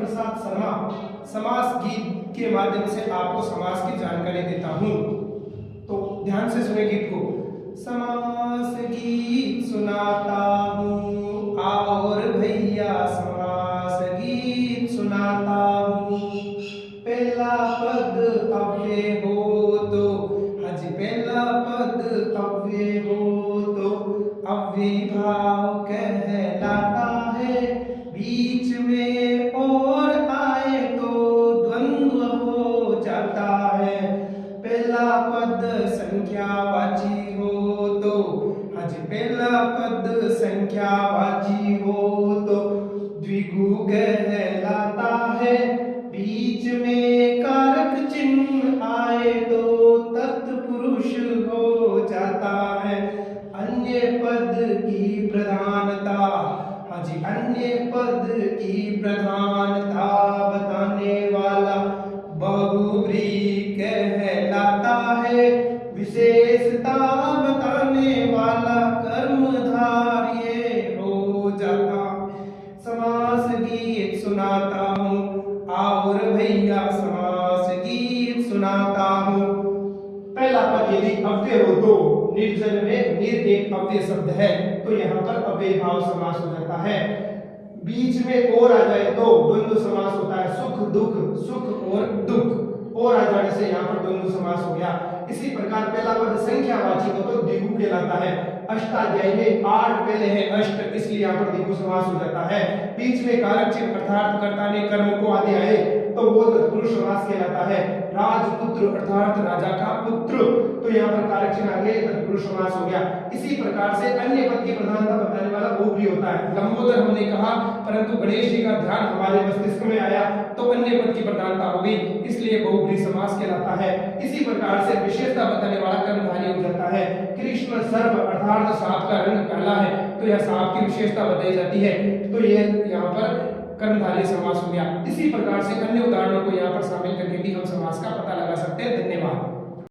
प्रसाद शर्मा समास गीत के माध्यम से आपको समास की जानकारी देता हूँ। तो ध्यान से सुने गीत को। समास गीत सुनाता हूँ और भैया समास गीत सुनाता हूँ। पहला पद अव्यय हो तो हज पहला पद अव्यय हो तो अव्ययीभाव कहलाता है। बीच में और आए तो द्वंद्व हो जाता है। पहला पद संख्यावाची हो तो हज पहला पद संख्यावाची हो तो द्विगु कहलाता है। बीच में कारक चिन्ह आए तो तत्पुरुष हो जाता है। अन्य पद की प्रधानता हाजी अन्य पद की प्रधानता बताने वाला बहुव्रीहि कहलाता है। विशेषता बताने वाला कर्मधारय हो जाता। समास गीत सुनाता हूँ और भैया समास गीत सुनाता हूँ। पहला पद यदि अव्यय हो तो निर्जन में निर एक अव्यय शब्द है तो यहाँ पर अव्यय भाव समास हो जाता है। बीच में और आ जाए तो द्वंद्व समास होता है। सुख दुख, सुख और दुख और आ जाने से यहाँ पर द्वंद्व समास हो गया। इसी प्रकार पहला पद संख्यावाची हो तो द्विगु कहलाता है। अष्टाध्यायी में 8 पहले है अष्ट, इसलिए यहाँ पर द्विगु समास हो जाता है। बीच में कारक चिन्ह अर्थात कर्ता ने कर्म को आदि आए तो वो तत्पुरुष समास कहलाता है। राजपुत्र अर्थात राजा का पुत्र, तो यहाँ पर कारक चिन्ह आ गए, तत्पुरुष समास हो गया। इसी प्रकार से अन्य पद की प्रधानता बताने वाला बहुव्रीहि होता है। लंबोदर हमने कहा, परंतु गणेश जी का ध्यान हमारे मस्तिष्क में आया तो अन्य पद की प्रधानता हो गई, इसलिए बहुव्रीहि समास कहलाता है। इसी प्रकार से विशेषता बताने वाला कर्मधारय हो जाता है। कृष्ण सर्प अर्थात सांप का रंग काला है तो यह सांप की विशेषता बताई जाती है, तो यह यहाँ पर कर्मधारय समास हो गया। इसी प्रकार से अन्य उदाहरणों को यहाँ पर शामिल करके भी हम समास का पता लगा सकते हैं। धन्यवाद।